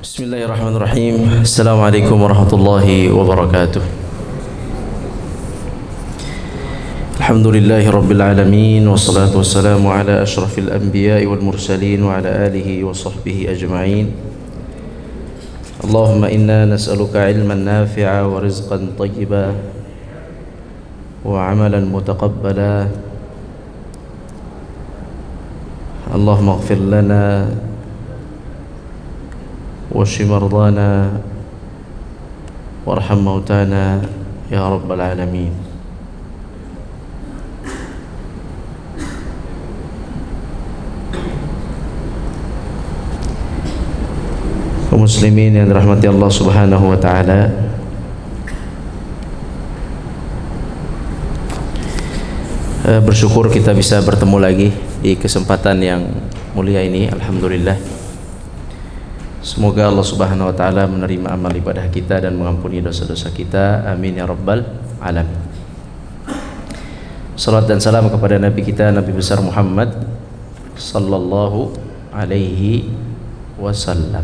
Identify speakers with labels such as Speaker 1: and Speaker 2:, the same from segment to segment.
Speaker 1: Bismillahirrahmanirrahim. Assalamualaikum warahmatullahi wabarakatuh. Alhamdulillahi rabbil alamin, wassalatu wassalamu ala ashrafil anbiya'i wal mursalin wa ala alihi wa sahbihi ajma'in. Allahumma inna nas'aluka ilman nafi'a wa rizqan tayyiba wa amalan mutaqabbala. Allahumma ighfir lana واشف مرضانا وارحم موتانا يا رب العالمين. Kaum muslimin yang dirahmati Allah Subhanahu wa taala, bersyukur kita bisa bertemu lagi di kesempatan yang mulia ini. Alhamdulillah. Semoga Allah Subhanahu wa taala menerima amal ibadah kita dan mengampuni dosa-dosa kita. Amin ya rabbal alamin. Salat dan salam kepada Nabi kita, Nabi besar Muhammad sallallahu alaihi wasallam.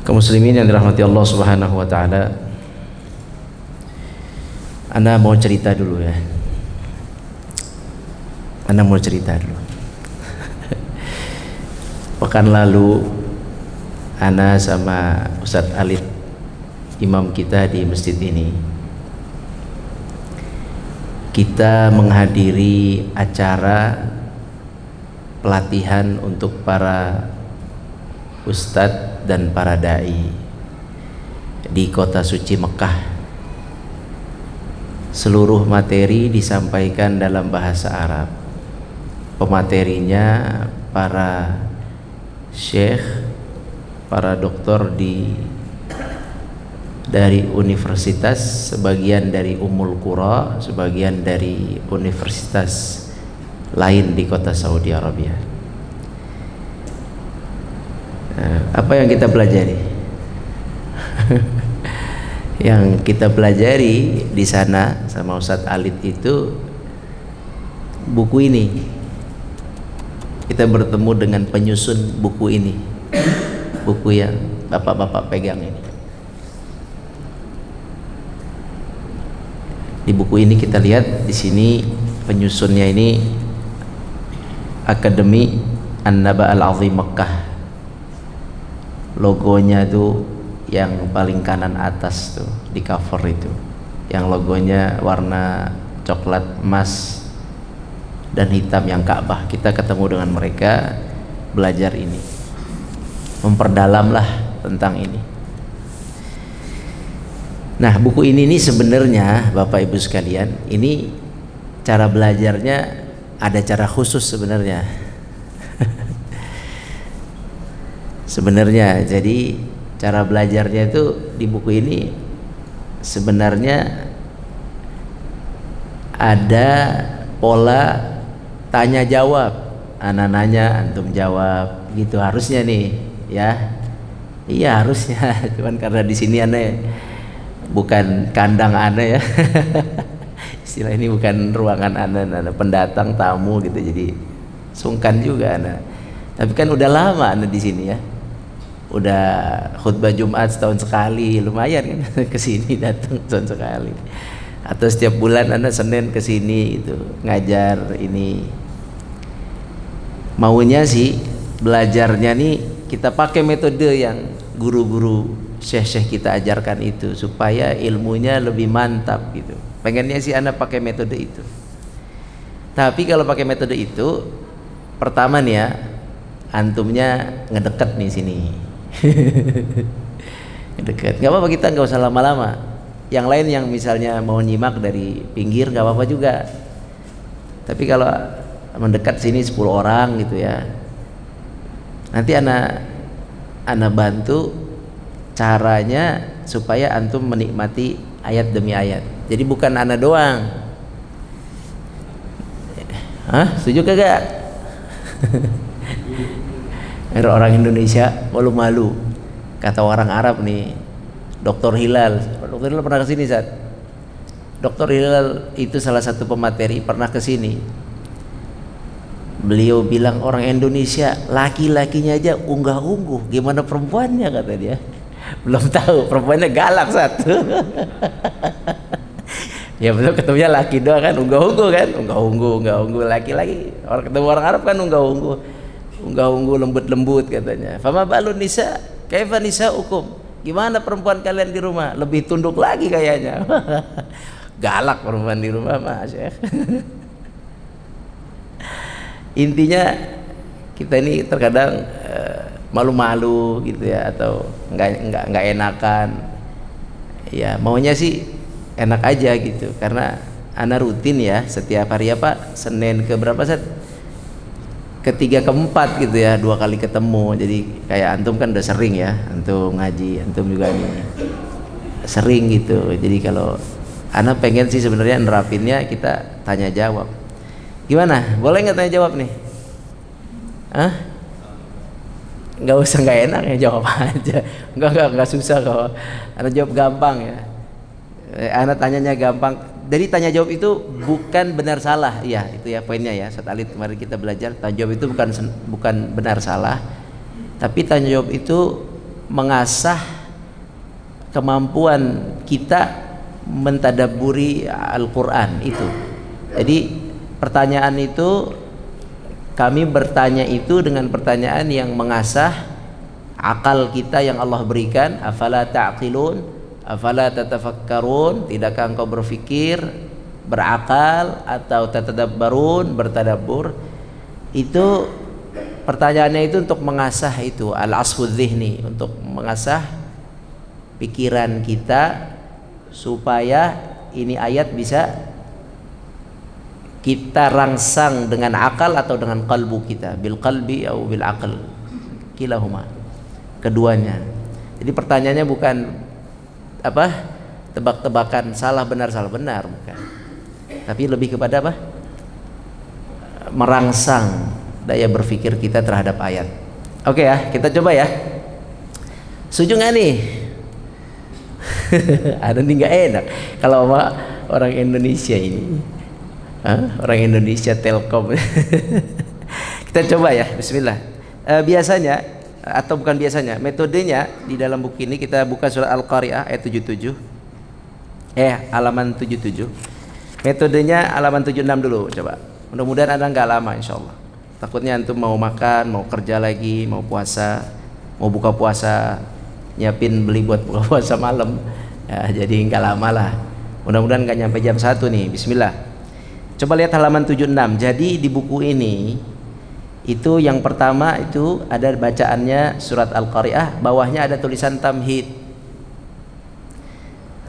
Speaker 1: Kaum muslimin yang dirahmati Allah Subhanahu wa taala, Ana mau cerita dulu ya. Ana mau cerita dulu. Pekan lalu Ana sama Ustadz Alid, imam kita di masjid ini, kita menghadiri acara pelatihan untuk para ustadz dan para dai di kota suci Mekah. Seluruh materi disampaikan dalam bahasa Arab. Pematerinya para syekh, para doktor dari universitas, sebagian dari Ummul Qura, sebagian dari universitas lain di kota Saudi Arabia. Apa yang kita pelajari? Yang kita pelajari di sana sama Ustadz Alid itu buku ini. Kita bertemu dengan penyusun buku ini. Buku yang bapak-bapak pegang ini. Di buku ini kita lihat di sini penyusunnya ini Akademi An-Naba Al-Azim Mekah. Logonya tuh yang paling kanan atas tuh di cover itu. Yang logonya warna coklat, emas dan hitam yang Ka'bah. Kita ketemu dengan mereka, belajar ini. Memperdalamlah tentang ini. Nah, buku ini nih sebenarnya Bapak Ibu sekalian, ini cara belajarnya ada cara khusus sebenarnya. Sebenarnya, jadi cara belajarnya itu di buku ini sebenarnya ada pola tanya jawab. Ana nanya, antum jawab, gitu harusnya nih. Ya, iya harusnya. Cuman karena di sini aneh bukan kandang aneh ya. Istilah ini bukan ruangan aneh, pendatang tamu gitu, jadi sungkan juga aneh. Tapi kan udah lama aneh di sini ya. Udah khutbah Jumat setahun sekali, lumayan kan kesini datang setahun sekali. Atau setiap bulan aneh Senin kesini gitu ngajar ini. Maunya sih belajarnya nih kita pakai metode yang guru-guru syekh-syekh kita ajarkan itu supaya ilmunya lebih mantap gitu. Pengennya sih Anda pakai metode itu. Tapi kalau pakai metode itu, pertama nih ya, antumnya ngedeket nih sini. Ngedeket. Gak apa-apa, kita nggak usah lama-lama. Yang lain yang misalnya mau nyimak dari pinggir gak apa-apa juga. Tapi kalau mendekat sini 10 orang gitu ya, nanti ana bantu caranya supaya antum menikmati ayat demi ayat. Jadi bukan ana doang. Hah? Setuju kagak? Orang Indonesia malu-malu. Kata orang Arab nih, Dr. Hilal. Dr. Hilal pernah kesini Zat? Dr. Hilal itu salah satu pemateri pernah kesini. Beliau bilang orang Indonesia laki-lakinya aja unggah-ungguh, gimana perempuannya, kata dia. Belum tahu, perempuannya galak satu. Ya belum ketemunya laki doang kan, unggah-ungguh kan, unggah-ungguh laki-laki. Orang ketemu orang Arab kan unggah-ungguh lembut-lembut katanya. Fama balun nisa, kaifa nisaukum? Gimana perempuan kalian di rumah? Lebih tunduk lagi kayaknya. Galak perempuan di rumah, Mas ya. Intinya kita ini terkadang malu-malu gitu ya, atau nggak enakan ya, maunya sih enak aja gitu. Karena ana rutin ya setiap hari apa, Senin ke berapa set, ketiga keempat gitu ya, 2 kali ketemu. Jadi kayak antum kan udah sering ya, antum ngaji, antum juga nih sering gitu. Jadi kalau ana pengen sih sebenarnya nerapinnya kita tanya jawab. Gimana? Boleh nggak tanya jawab nih? Hah? Nggak usah nggak enak ya, jawab aja. Nggak susah kok. Anda jawab gampang ya. Anda tanyanya gampang. Jadi tanya jawab itu bukan benar salah. Iya, itu ya poinnya ya. Saat alit kemarin kita belajar, tanya jawab itu bukan benar salah. Tapi tanya jawab itu mengasah kemampuan kita mentadabburi Al-Qur'an itu. Jadi pertanyaan itu, kami bertanya itu dengan pertanyaan yang mengasah akal kita yang Allah berikan. Afala ta'qilun, afala tatafakkarun, tidakkah engkau berfikir, berakal, atau tatadabbarun, bertadabbur. Itu pertanyaannya itu untuk mengasah itu al-asfu dzihni, untuk mengasah pikiran kita supaya ini ayat bisa kita rangsang dengan akal atau dengan kalbu kita, bil qalbi atau bil aql, kilahuma, keduanya. Jadi pertanyaannya bukan apa, tebak-tebakan salah benar bukan, tapi lebih kepada apa, merangsang daya berpikir kita terhadap ayat. Oke ya, kita coba ya. Setuju nggak nih? Ada nih nggak enak kalau sama orang Indonesia ini. Orang Indonesia Telkom. Kita coba ya, bismillah. Biasanya atau bukan biasanya, metodenya di dalam buku ini kita buka surat Al-Qari'ah ayat 77. Halaman 77. Metodenya halaman 76 dulu coba. Mudah-mudahan Anda nggak lama insyaallah. Takutnya antum mau makan, mau kerja lagi, mau puasa, mau buka puasa, nyiapin beli buat buka puasa malam. Ya, jadi nggak lama lah. Mudah-mudahan nggak nyampe jam 1 nih. Bismillah. Coba lihat halaman 76. Jadi di buku ini itu yang pertama itu ada bacaannya surat Al-Qari'ah, bawahnya ada tulisan tamhid.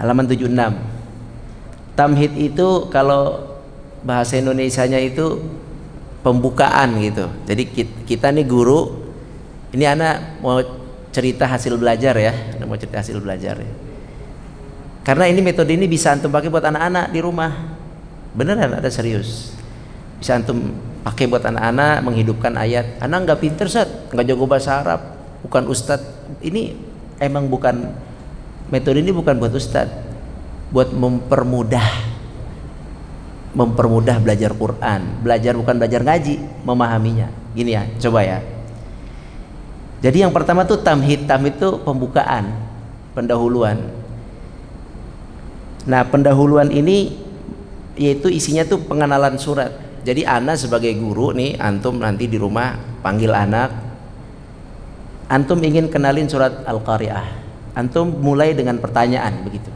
Speaker 1: Halaman 76. Tamhid itu kalau bahasa Indonesianya itu pembukaan gitu. Jadi kita nih guru, ini anak mau cerita hasil belajar ya, mau cerita hasil belajar ya. Karena ini metode ini bisa antum pakai buat anak-anak di rumah. Beneran, ada serius. Bisa antum pakai buat anak-anak, menghidupkan ayat. Anak nggak pinter, nggak jago bahasa Arab, bukan ustadz. Ini emang bukan, metode ini bukan buat ustadz, buat mempermudah belajar Quran. Belajar bukan belajar ngaji, memahaminya. Gini ya, coba ya. Jadi yang pertama tuh tamhid. Tamhid itu pembukaan, pendahuluan. Nah, pendahuluan ini yaitu isinya tuh pengenalan surat. Jadi ana sebagai guru nih, antum nanti di rumah panggil anak, antum ingin kenalin surat Al-Qari'ah, antum mulai dengan pertanyaan begitu.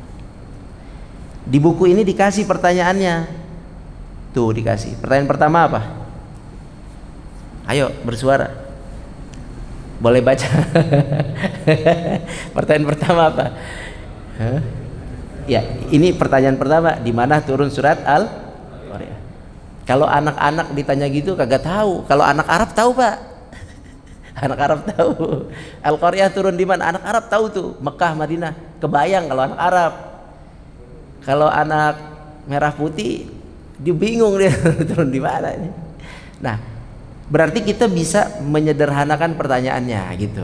Speaker 1: Di buku ini dikasih pertanyaannya, tuh dikasih. Pertanyaan pertama apa? Ayo bersuara, boleh baca. Pertanyaan pertama apa? Ya, ini pertanyaan pertama, di mana turun surat Al-Qari'ah. Kalau anak-anak ditanya gitu kagak tahu. Kalau anak Arab tahu, Pak. Anak Arab tahu. Al-Qari'ah turun di mana? Anak Arab tahu tuh, Mekah, Madinah. Kebayang kalau anak Arab. Kalau anak merah putih, dia bingung dia turun di mana ini. Nah, berarti kita bisa menyederhanakan pertanyaannya gitu.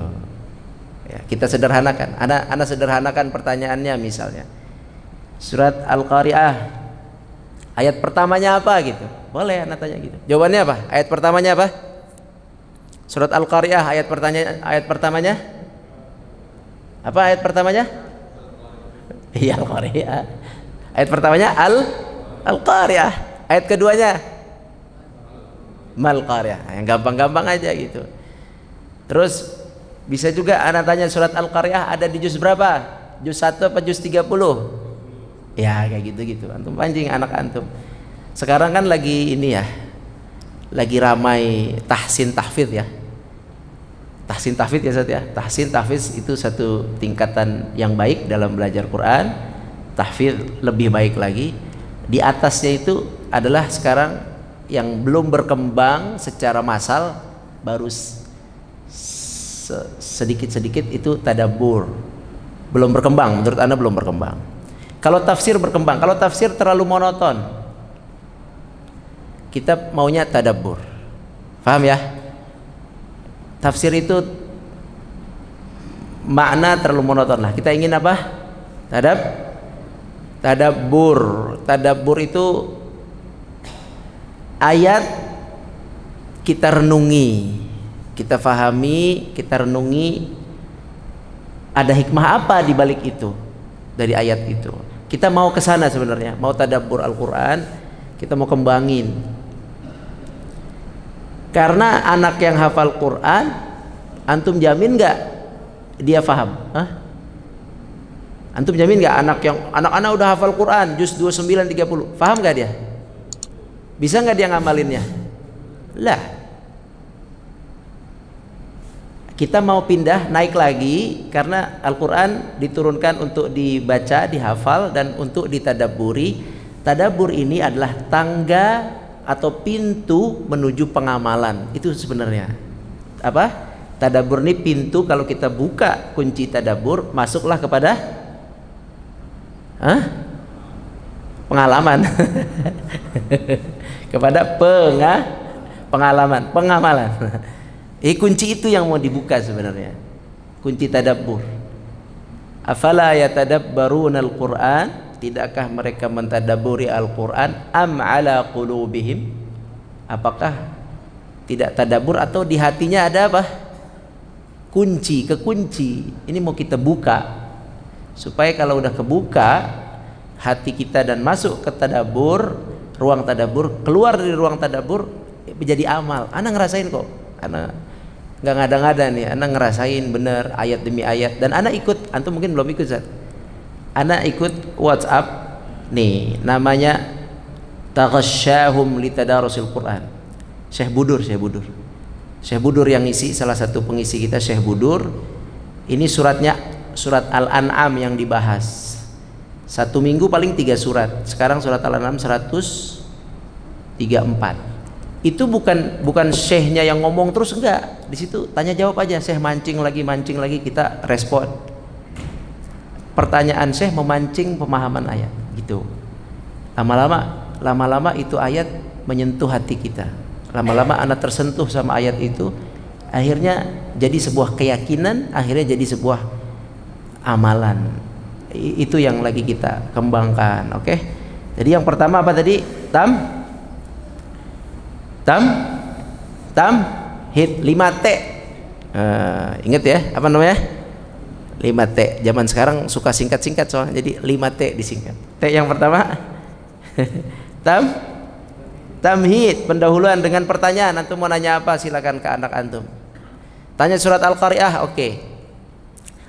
Speaker 1: Ya, kita sederhanakan. Anak sederhanakan pertanyaannya misalnya. Surat Al-Qari'ah ayat pertamanya apa gitu. Boleh anak tanya gitu. Jawabannya apa? Ayat pertamanya apa? Surat Al-Qari'ah ayat pertamanya apa ayat pertamanya? Iya, Al-Qari'ah. Ayat pertamanya Al-Qari'ah. Ayat keduanya Mal Qari'ah. Yang gampang-gampang aja gitu. Terus bisa juga anak tanya surat Al-Qari'ah ada di juz berapa? Juz 1 apa juz 30? Ya kayak gitu-gitu. Antum pancing anak antum. Sekarang kan lagi ini ya, lagi ramai tahsin tahfidz ya. Tahsin tahfidz ya Ustaz ya. Tahsin tahfidz itu satu tingkatan yang baik dalam belajar Quran. Tahfidz lebih baik lagi. Di atasnya itu adalah sekarang yang belum berkembang secara massal, baru sedikit-sedikit itu tadabbur. Belum berkembang, menurut Anda belum berkembang. Kalau tafsir berkembang, kalau tafsir terlalu monoton. Kita maunya tadabbur. Paham ya? Tafsir itu makna terlalu monoton lah. Kita ingin apa? Tadabbur. Tadabbur itu ayat kita renungi, kita fahami, kita renungi ada hikmah apa di balik itu dari ayat itu. Kita mau ke sana sebenarnya, mau tadabbur Al-Qur'an, kita mau kembangin. Karena anak yang hafal Quran, antum jamin nggak dia faham? Hah? Antum jamin nggak anak-anak udah hafal Quran juz 29 30, paham nggak dia? Bisa nggak dia ngamalinnya? Lah, kita mau pindah naik lagi karena Al-Quran diturunkan untuk dibaca, dihafal, dan untuk ditadabburi. Tadabbur ini adalah tangga atau pintu menuju pengamalan. Itu sebenarnya apa? Tadabbur ini pintu, kalau kita buka kunci tadabbur, masuklah kepada pengalaman. Kepada pengamalan. Kunci itu yang mau dibuka sebenarnya. Kunci tadabbur. Afala yatadabbaruna al-Qur'an? Tidakkah mereka mentadabburi Al-Qur'an? Am ala qulubihim? Apakah tidak tadabbur atau di hatinya ada apa? Kekunci. Ini mau kita buka supaya kalau udah kebuka hati kita dan masuk ke tadabbur, ruang tadabbur, keluar dari ruang tadabbur menjadi amal. Ana ngerasain kok. Ana nggak ngada-ngada nih, ana ngerasain bener ayat demi ayat, dan ana ikut. Antum mungkin belum ikut, Zat. Ana ikut WhatsApp nih, namanya Taghashshahum Litadarusil Quran. Syekh Budur yang ngisi, salah satu pengisi kita Syekh Budur. Ini suratnya surat Al-An'am yang dibahas. Satu minggu paling 3 surat. Sekarang surat Al-An'am 134. Itu bukan syekhnya yang ngomong terus, enggak. Di situ tanya jawab aja, syekh mancing lagi, kita respon. Pertanyaan syekh memancing pemahaman ayat, gitu. Lama-lama itu ayat menyentuh hati kita. Lama-lama anak tersentuh sama ayat itu, akhirnya jadi sebuah keyakinan, akhirnya jadi sebuah amalan. Itu yang lagi kita kembangkan, oke? Jadi yang pertama apa tadi? Hit 5T. Ingat ya, apa namanya? 5T. Zaman sekarang suka singkat-singkat soalnya, jadi 5T disingkat. T yang pertama tamhid, pendahuluan dengan pertanyaan. Antum mau nanya apa? Silakan ke anak antum. Tanya surat Al-Qari'ah, oke.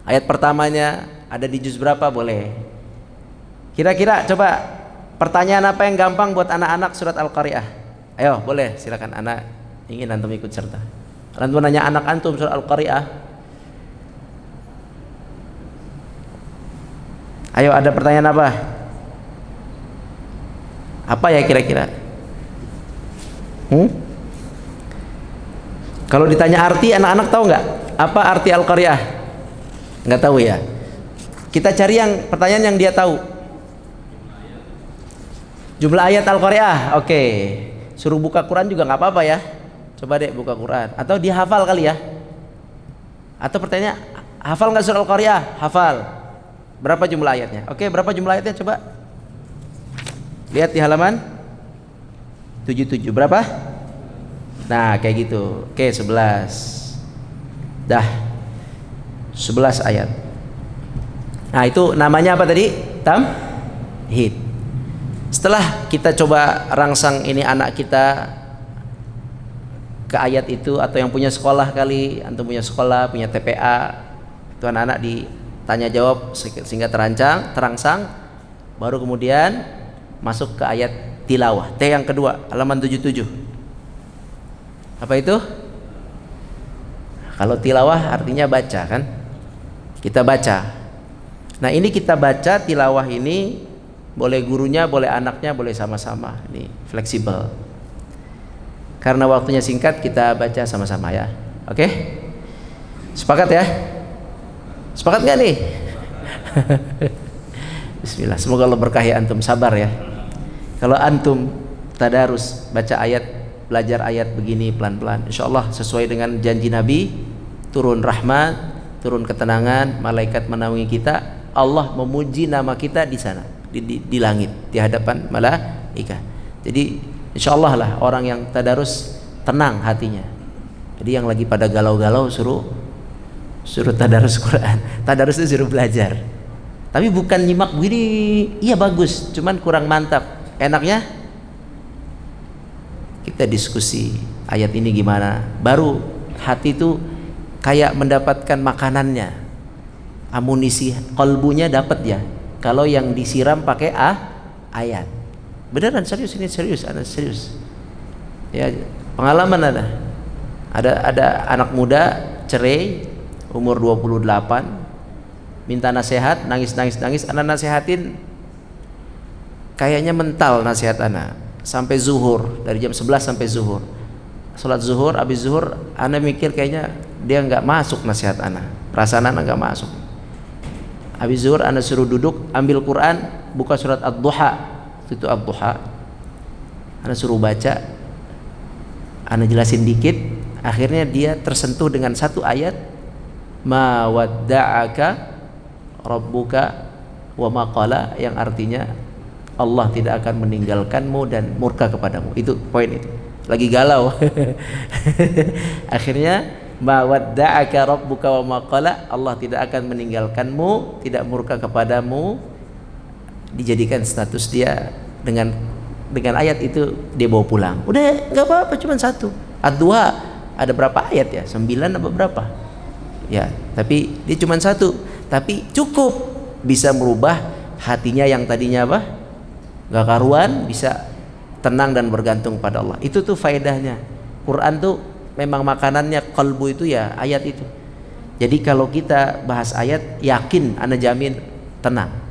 Speaker 1: Ayat pertamanya ada di juz berapa? Boleh. Kira-kira coba pertanyaan apa yang gampang buat anak-anak surat Al-Qari'ah? Ayo, boleh, silakan. Anak ingin antum ikut serta. Antum nanya anak antum surat Al-Qari'ah. Ayo, ada pertanyaan apa? Apa ya kira-kira? Kalau ditanya arti, anak-anak tahu nggak? Apa arti Al-Qari'ah? Nggak tahu ya? Kita cari yang pertanyaan yang dia tahu. Jumlah ayat Al-Qari'ah, oke. Suruh buka Quran juga nggak apa-apa ya. Coba deh buka Quran. Atau dia hafal kali ya? Atau pertanyaan, hafal nggak surah Al-Qari'ah? Hafal. Berapa jumlah ayatnya? Oke, berapa jumlah ayatnya? Coba lihat di halaman 77 berapa? Nah kayak gitu. Oke 11. Dah 11 ayat. Nah itu namanya apa tadi? Tamhid. Setelah kita coba rangsang ini anak kita ke ayat itu, atau yang punya sekolah kali, antum punya sekolah, punya TPA, itu anak-anak ditanya jawab sehingga terangsang, baru kemudian masuk ke ayat tilawah. T yang kedua, halaman 77. Apa itu? Kalau tilawah artinya baca kan? Kita baca. Nah ini kita baca tilawah ini, boleh gurunya, boleh anaknya, boleh sama-sama. Ini fleksibel. Karena waktunya singkat, kita baca sama-sama ya. Oke? Sepakat ya? Sepakat nggak nih? Bismillah. Semoga Allah berkahi antum, sabar ya. Kalau antum tadarus baca ayat, belajar ayat begini pelan-pelan, insya Allah sesuai dengan janji Nabi, turun rahmat, turun ketenangan, malaikat menaungi kita, Allah memuji nama kita di sana, di langit, di hadapan malaikat. Jadi insya Allah lah orang yang tadarus tenang hatinya. Jadi yang lagi pada galau-galau suruh tadarus Quran. Tadarus itu suruh belajar. Tapi bukan nyimak begini, iya bagus, cuman kurang mantap. Enaknya kita diskusi ayat ini gimana. Baru hati itu kayak mendapatkan makanannya. Amunisi kolbunya dapat ya. Kalau yang disiram pakai ayat. Beneran serius ini, serius, anak serius. Ya, pengalaman ada anak muda cerai umur 28, minta nasihat, nangis, anak nasihatin, kayaknya mental nasihat anak sampai zuhur, dari jam 11 sampai zuhur. Salat zuhur, habis zuhur anak mikir kayaknya dia nggak masuk nasihat anak, perasaan anak nggak masuk. Habis zuhur anak suruh duduk, ambil Quran, buka surat Ad-Duha. Itu Ad-Duha, anak suruh baca, anak jelasin dikit, akhirnya dia tersentuh dengan satu ayat, ma wadda'aka rabbuka wa ma qala, yang artinya Allah tidak akan meninggalkanmu dan murka kepadamu. Itu poin itu. Lagi galau. Akhirnya ma wadda'aka rabbuka wa ma qala, Allah tidak akan meninggalkanmu, tidak murka kepadamu. Dijadikan status dia dengan ayat itu, dia bawa pulang. Udah nggak apa-apa, cuma satu. Ad-Duha ada berapa ayat ya? 9 apa berapa? Ya, tapi dia cuma satu. Tapi cukup bisa merubah hatinya yang tadinya apa? Gak karuan, bisa tenang dan bergantung pada Allah. Itu tuh faedahnya. Quran tuh memang makanannya kalbu itu ya ayat itu. Jadi kalau kita bahas ayat, yakin, ana jamin tenang.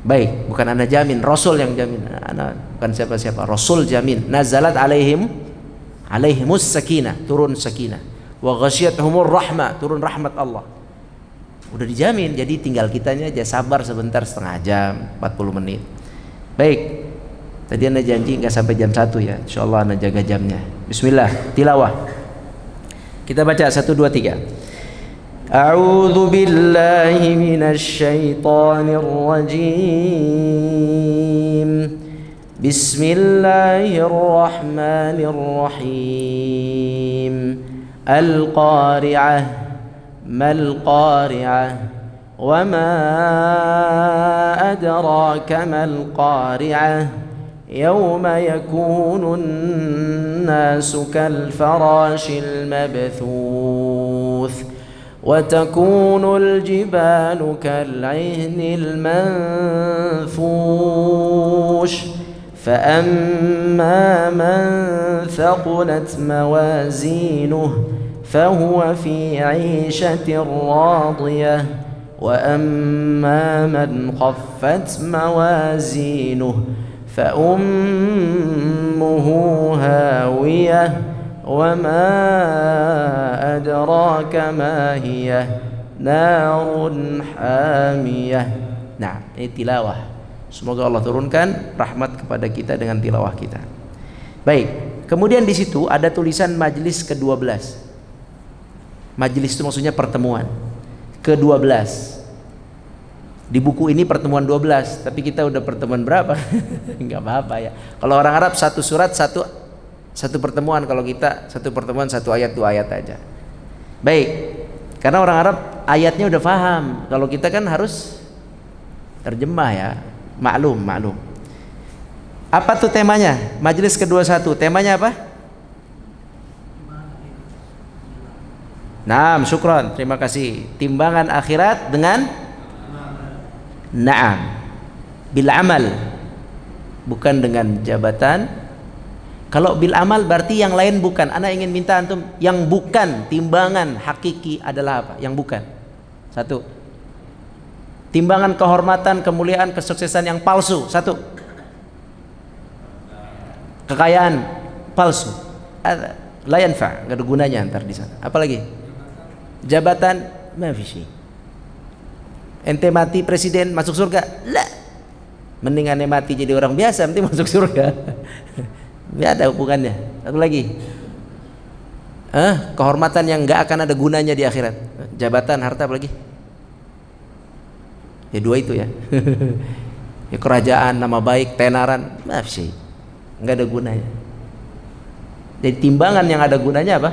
Speaker 1: Baik, bukan ana jamin, Rasul yang jamin. Ana bukan siapa-siapa, Rasul jamin. Nazalat alaihimus sakinah, turun sakinah. Wa ghasyiyatuhumur rahmah, turun rahmat Allah. Udah dijamin, jadi tinggal kitanya aja sabar sebentar, setengah jam, 40 menit. Baik. Tadi ana janji enggak sampai jam 1 ya. Insyaallah ana jaga jamnya. Bismillah, tilawah. Kita baca 1 2 3. أعوذ بالله من الشيطان الرجيم بسم الله الرحمن الرحيم القارعة ما القارعة وما أدراك ما القارعة يوم يكون الناس كالفراش المبثوث وتكون الجبال كالعهن المنفوش فأما من ثقلت موازينه فهو في عيشة راضية وأما من خفت موازينه فأمه هاوية وما أدراك ما هي نار حامية. Nah, ini tilawah. Semoga Allah turunkan rahmat kepada kita dengan tilawah kita. Baik, kemudian di situ ada tulisan majelis ke-12. Majelis itu maksudnya pertemuan ke-12. Di buku ini pertemuan 12, tapi kita udah pertemuan berapa? Enggak apa-apa ya. Kalau orang Arab satu surat satu pertemuan, kalau kita satu pertemuan satu ayat 2 ayat aja. Baik. Karena orang Arab ayatnya udah paham. Kalau kita kan harus terjemah ya. Maklum. Apa tuh temanya? Majelis ke-21. Temanya apa? Naam, syukron. Terima kasih. Timbangan akhirat dengan na'am. Bil amal. Bukan dengan jabatan. Kalau bil amal berarti yang lain bukan. Ana ingin minta antum yang bukan timbangan hakiki adalah apa? Yang bukan. Satu. Timbangan kehormatan, kemuliaan, kesuksesan yang palsu. Satu. Kekayaan palsu. La yanfa, enggak ada gunanya antar di sana. Apalagi? Jabatan, ma fi syai. Ente mati presiden masuk surga? La. Mending ane mati jadi orang biasa nanti masuk surga. Nggak ada hubungannya. Satu lagi, kehormatan yang nggak akan ada gunanya di akhirat. Jabatan, harta, apa lagi? Ya 2 itu ya. Ya kerajaan, nama baik, tenaran, maaf sih, nggak ada gunanya. Jadi timbangan yang ada gunanya apa?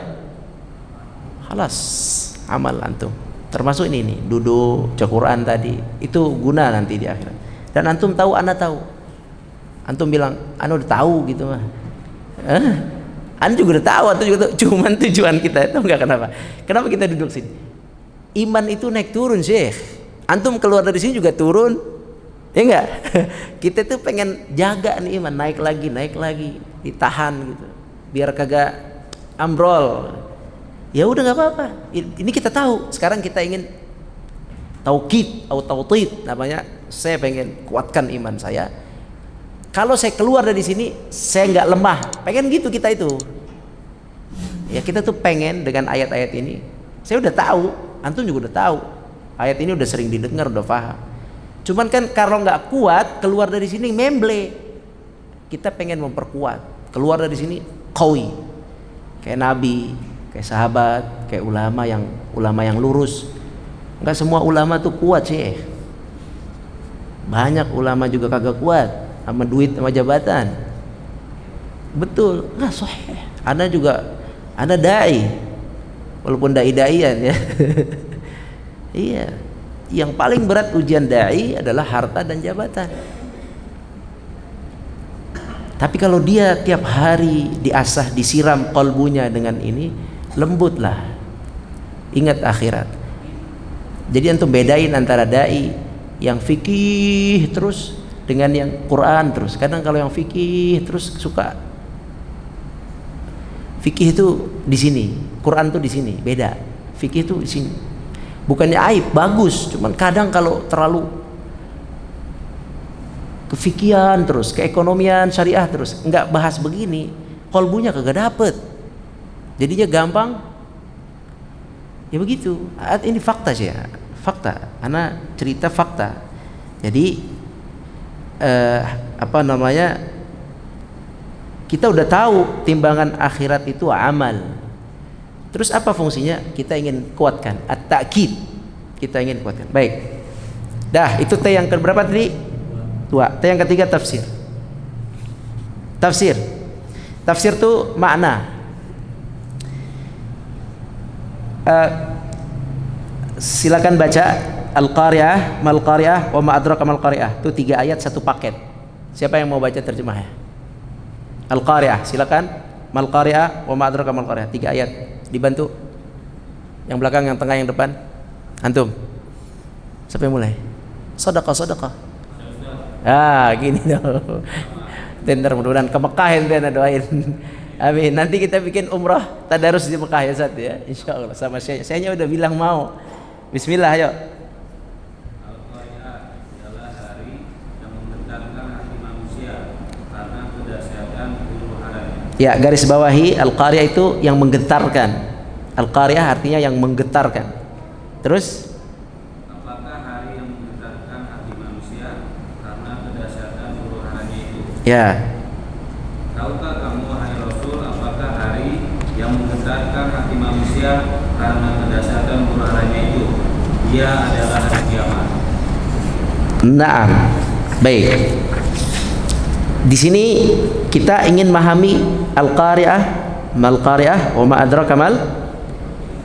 Speaker 1: Halas, amal antum. Termasuk ini nih, duduk, baca Quran tadi, itu guna nanti di akhirat. Dan antum tahu, ana tahu. Antum bilang, ana udah tahu gitu mah. Anda juga udah tahu, atau juga tahu. Cuman tujuan kita itu enggak, kenapa kita duduk sini? Iman itu naik turun, Syekh. Antum keluar dari sini juga turun, ya enggak? Kita tuh pengen jaga nih iman, naik lagi, ditahan gitu, biar kagak ambrol. Ya udah nggak apa-apa. Ini kita tahu. Sekarang kita ingin taukid atau tautid namanya. Saya pengen kuatkan iman saya. Kalau saya keluar dari sini, saya nggak lemah. Pengen gitu kita itu. Ya kita tuh pengen dengan ayat-ayat ini. Saya udah tahu, antum juga udah tahu. Ayat ini udah sering didengar, udah paham. Cuman kan kalau nggak kuat, keluar dari sini memble. Kita pengen memperkuat. Keluar dari sini qawi. Kayak Nabi, kayak sahabat, kayak ulama yang lurus. Nggak semua ulama tuh kuat sih. Banyak ulama juga kagak kuat. Sama duit, sama jabatan. Betul, nggak sahih. Ana dai, walaupun dai-daian ya. Iya, yang paling berat ujian dai adalah harta dan jabatan. Tapi kalau dia tiap hari diasah, disiram kalbunya dengan ini, lembutlah. Ingat akhirat. Jadi antum bedain antara dai yang fikih terus dengan yang Quran terus. Kadang kalau yang fikih terus suka, fikih itu di sini, Quran tuh di sini, beda. Fikih itu di sini. Bukannya aib, bagus. Cuman kadang kalau terlalu kefikihan terus, keekonomian syariah terus, nggak bahas begini, kolbunya kagak dapet. Jadinya gampang. Ya begitu. Ini fakta sih ya. Fakta. Ana cerita fakta. Jadi kita udah tahu timbangan akhirat itu amal. Terus apa fungsinya? Kita ingin kuatkan at-ta'kid. Kita ingin kuatkan. Baik. Dah, itu T yang keberapa tadi? 2. T yang ketiga tafsir. Tafsir itu makna. Silakan baca Al-Qari'ah, Mal-Qari'ah, wa ma adraka Mal-Qari'ah. Itu 3 ayat 1 paket. Siapa yang mau baca terjemahnya? Al-Qari'ah, silakan. Mal-Qari'ah, wa ma adraka Mal-Qari'ah. 3 ayat. Dibantu. Yang belakang, yang tengah, yang depan. Antum. Siapa yang mulai? Sedekah. Gini dong. Tender mudah-mudahan ke Mekah ente doain. Amin. Nanti kita bikin umrah tadarus di Mekah ya Ustaz ya. Insyaallah sama saya. Saya udah bilang mau. Bismillah ayo. Ya, garis bawahi Al-Qari'ah itu yang menggetarkan. Al-Qari'ah artinya yang menggetarkan. Terus
Speaker 2: apakah hari yang menggetarkan hati manusia karena kedahsyatan huru-haranya itu?
Speaker 1: Ya.
Speaker 2: Tahukah kamu wahai Rasul apakah hari yang menggetarkan hati manusia karena kedahsyatan huru-haranya itu? Dia adalah hari kiamat.
Speaker 1: Naam. Baik. Di sini kita ingin memahami al-qari'ah, mal qari'ah, wa ma adraka mal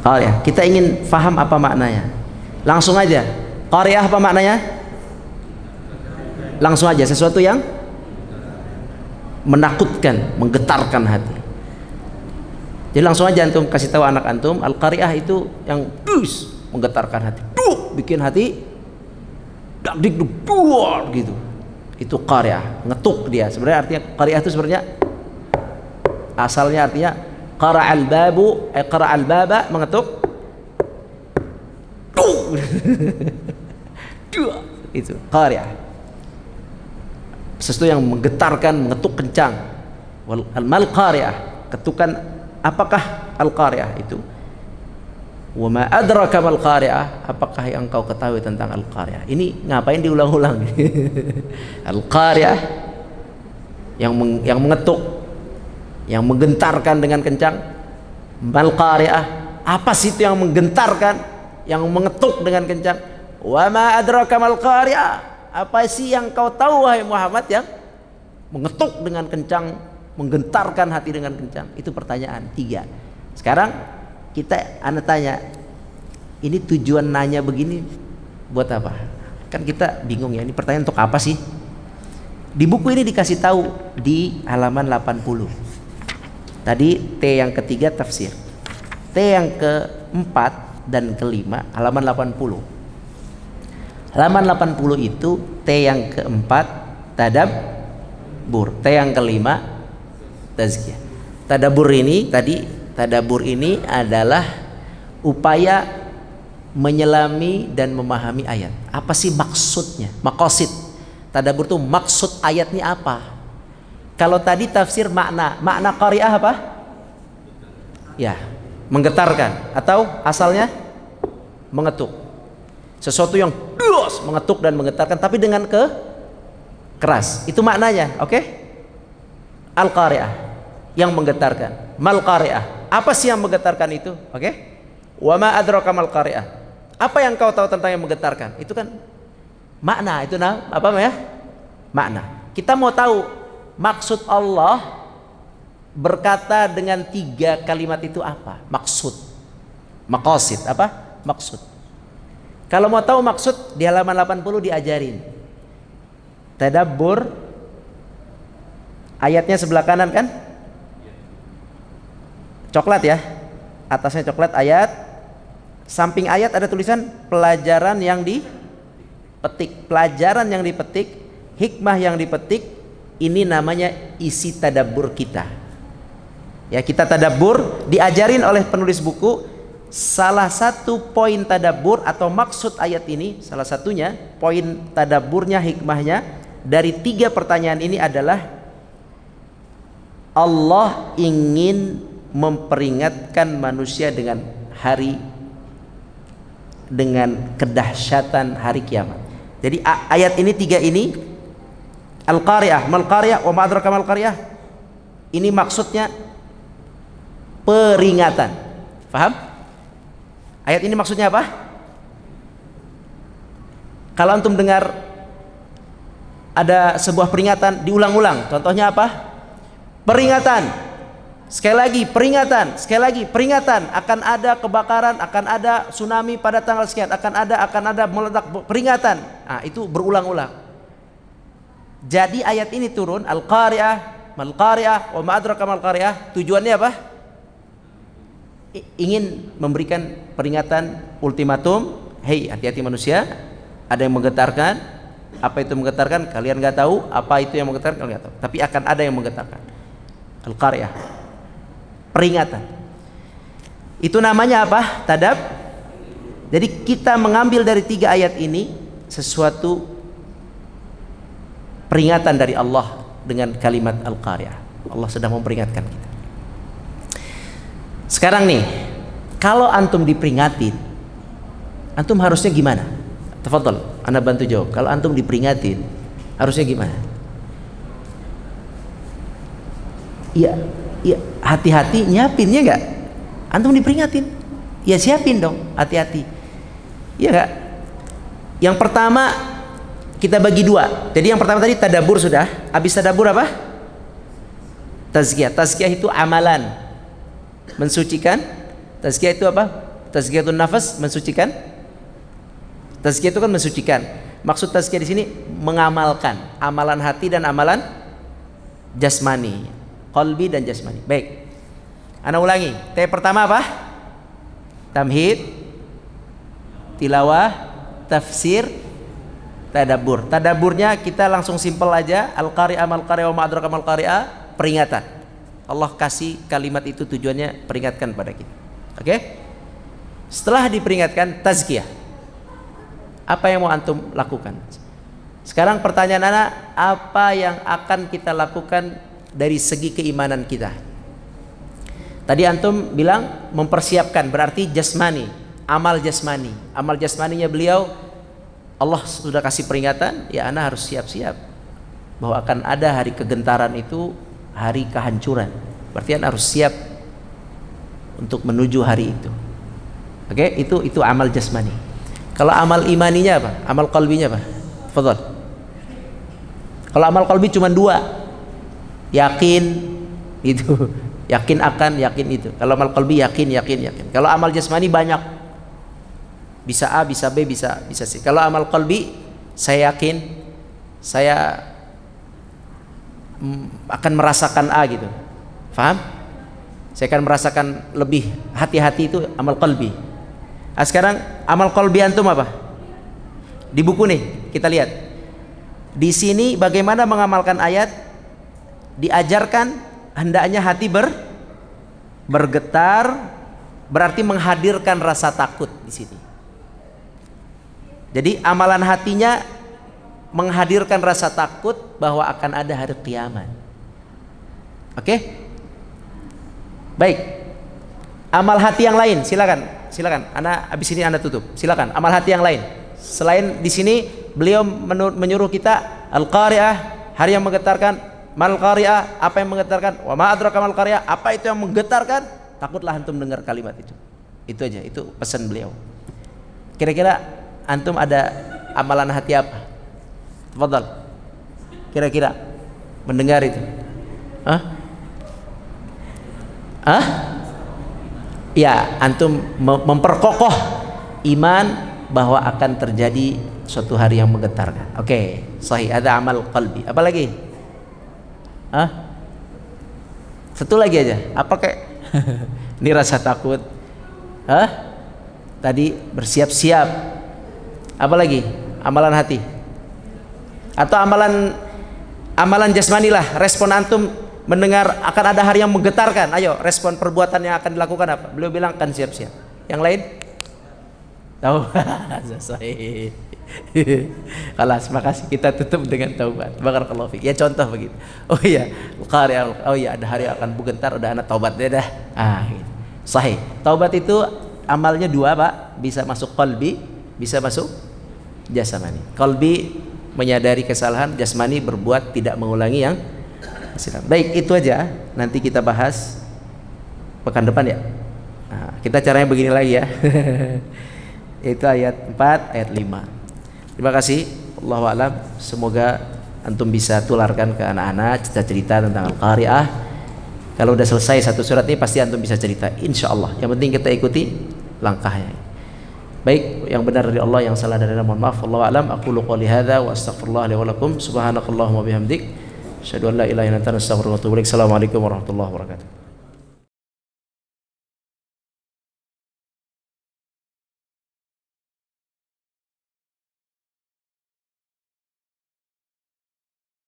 Speaker 1: qari'ah. Kita ingin faham apa maknanya. Langsung aja. Qari'ah apa maknanya? Langsung aja, sesuatu yang menakutkan, menggetarkan hati. Jadi langsung aja antum kasih tahu anak antum, al-qari'ah itu yang menggetarkan hati. Bikin hati dak-dik-duk gitu. Itu qari'ah, ngetuk dia. Sebenarnya artinya qari'ah itu sebenarnya asalnya artinya qara'al babu, qara'al baba, mengetuk. Itu qari'ah. Sesuatu yang menggetarkan, mengetuk kencang. Mal qari'ah, ketukan. Apakah al-qari'ah itu? Wa ma adraka mal qari'ah, apakah yang kau ketahui tentang al-qari'ah? Ini ngapain diulang-ulang? Al-qari'ah yang mengetuk, yang menggentarkan dengan kencang. Mal qari'ah, apa sih itu yang menggentarkan, yang mengetuk dengan kencang? Wa ma adraka mal qari'ah, apa sih yang kau tahu wahai Muhammad yang mengetuk dengan kencang, menggentarkan hati dengan kencang? Itu pertanyaan 3. Sekarang ana tanya, ini tujuan nanya begini buat apa? Kan kita bingung ya, ini pertanyaan untuk apa sih? Di buku ini dikasih tahu di halaman 80. Tadi T yang ketiga tafsir, T yang keempat dan kelima halaman 80. Halaman 80 itu T yang keempat tadabbur, T yang kelima tazkiyah. Tadabbur ini tadi, tadabbur ini adalah upaya menyelami dan memahami ayat. Apa sih maksudnya? Maqasid. Tadabbur itu maksud ayatnya apa? Kalau tadi tafsir makna qari'ah apa? Ya, menggetarkan atau asalnya mengetuk. Sesuatu yang mengetuk dan menggetarkan tapi dengan keras. Itu maknanya, oke? Al-qari'ah yang menggetarkan. Mal qari'ah, apa sih yang menggetarkan itu? Oke? Wa ma adraka mal qari'ah, apa yang kau tahu tentang yang menggetarkan? Itu kan makna, itu apa ya? Makna. Kita mau tahu maksud Allah berkata dengan 3 kalimat itu apa? Maksud, maqasid, apa? Maksud. Kalau mau tahu maksud, di halaman 80 diajarin tadabbur. Ayatnya sebelah kanan kan? Coklat ya, atasnya coklat ayat, samping ayat ada tulisan pelajaran yang dipetik. Pelajaran yang dipetik, hikmah yang dipetik, ini namanya isi tadabbur kita. Ya, kita tadabbur, diajarin oleh penulis buku. Salah satu poin tadabbur atau maksud ayat ini, salah satunya poin tadabburnya, hikmahnya dari 3 pertanyaan ini adalah Allah ingin memperingatkan manusia dengan kedahsyatan hari kiamat. Jadi ayat ini 3 ini, al-qari'ah, mal qari'ah, wa ma adraka mal qari'ah, ini maksudnya peringatan. Paham? Ayat ini maksudnya apa? Kalau antum dengar ada sebuah peringatan diulang-ulang, contohnya apa? Peringatan, sekali lagi peringatan, sekali lagi peringatan, akan ada kebakaran, akan ada tsunami pada tanggal sekian, akan ada meledak, peringatan. Nah, itu berulang-ulang. Jadi ayat ini turun, al-qari'ah, mal qari'ah, wa ma adraka mal qari'ah, tujuannya apa? Ingin memberikan peringatan, ultimatum, hei hati-hati manusia, ada yang menggetarkan. Apa itu menggetarkan? Kalian nggak tahu. Apa itu yang menggetarkan? Kalian nggak tahu. Tapi akan ada yang menggetarkan. Al-qari'ah, peringatan. Itu namanya apa? Tadab. Jadi kita mengambil dari 3 ayat ini sesuatu peringatan dari Allah dengan kalimat al-qari'ah. Allah sedang memperingatkan kita. Sekarang nih, kalau antum diperingatin, antum harusnya gimana? Tafadhol, ana bantu jawab. Kalau antum diperingatin, harusnya gimana? Ya, hati-hati nyiapinnya enggak? Antum diperingatin, ya siapin dong, hati-hati. Iya enggak? Yang pertama, kita bagi dua. Jadi yang pertama tadi tadabbur sudah. Habis tadabbur apa? Tazkiyah. Tazkiyah itu amalan, mensucikan. Tazkiyah itu apa? Tazkiyatun nafas, mensucikan. Tazkiyah itu kan mensucikan. Maksud tazkiyah di sini mengamalkan, amalan hati dan amalan jasmani, qalbi dan jasmani. Baik. Ana ulangi. T pertama apa? Tamhid, tilawah, tafsir, tadabbur. Tadabburnya kita langsung simpel aja. Al-qari'ah mal-qari'ah wa ma adraka mal-qari'ah, peringatan. Allah kasih kalimat itu tujuannya peringatkan pada kita. Oke? Setelah diperingatkan, tazkiyah. Apa yang mau antum lakukan? Sekarang pertanyaan anak, apa yang akan kita lakukan dari segi keimanan kita? Tadi antum bilang mempersiapkan, berarti jasmani, amal jasmani. Amal jasmaninya beliau, Allah sudah kasih peringatan, ya ana harus siap-siap bahwa akan ada hari kegentaran itu, hari kehancuran. Berarti ana harus siap untuk menuju hari itu. Oke, itu amal jasmani. Kalau amal imaninya apa? Amal qalbinya apa? Fadhal. Kalau amal qalbi cuma dua, yakin itu, yakin akan, yakin itu. Kalau amal qalbi yakin. Kalau amal jasmani banyak, bisa A, bisa B, bisa C. Kalau amal qalbi, saya yakin, saya akan merasakan A gitu. Faham? Saya akan merasakan lebih hati-hati, itu amal qalbi. Nah, sekarang amal qalbi antum apa? Di buku nih kita lihat. Di sini bagaimana mengamalkan ayat? Diajarkan hendaknya hati bergetar, berarti menghadirkan rasa takut di sini. Jadi amalan hatinya menghadirkan rasa takut bahwa akan ada hari kiamat. Oke? Baik. Amal hati yang lain, silakan. Ana habis ini Anda tutup. Silakan. Amal hati yang lain. Selain di sini beliau menyuruh kita al-qari'ah, hari yang menggetarkan, mal qari'ah, apa yang menggetarkan, wa ma adraka mal qari'ah, apa itu yang menggetarkan? Takutlah antum dengar kalimat itu. Itu aja, itu pesan beliau. Kira-kira antum ada amalan hati apa? Tafadhal. Kira-kira mendengar itu. Ya, antum memperkokoh iman bahwa akan terjadi suatu hari yang menggetarkan. Oke, sahih, ada amal qalbi. Apa lagi? Satu lagi aja. Apa kayak? Ini rasa takut. Tadi bersiap-siap. Apa lagi? Amalan hati. Atau amalan jasmani lah. Respon antum mendengar akan ada hari yang menggetarkan. Ayo, respon perbuatan yang akan dilakukan apa? Beliau bilang akan siap-siap. Yang lain? Tahu? Selesai. Kalas, makasih. Kita tutup dengan taubat. Barakallahu fiik. Ya contoh begitu. Oh iya, ada hari akan bergetar, udah anak taubat deh dah. Gitu. Sahih. Taubat itu amalnya dua, Pak. Bisa masuk qalbi, bisa masuk jasmani. Qalbi menyadari kesalahan, jasmani berbuat tidak mengulangi yang baik. Itu aja, nanti kita bahas pekan depan ya. Kita caranya begini lagi ya. Itu ayat 4, ayat 5. Terima kasih. Allahu a'lam. Semoga antum bisa tularkan ke anak-anak cerita-cerita tentang Al-Qari'ah. Kalau udah selesai satu surat ini pasti antum bisa cerita, insyaallah. Yang penting kita ikuti langkahnya. Baik, yang benar dari Allah, yang salah dari Allah mohon maaf. Allahu a'lam. Aqulu qouli hadza wa astaghfirullah li wa lakum. Subhanakallahumma bihamdik, asyhadu an la ilaha illa anta, astaghfiruka wa atubu ilaik. Assalamualaikum warahmatullahi wabarakatuh.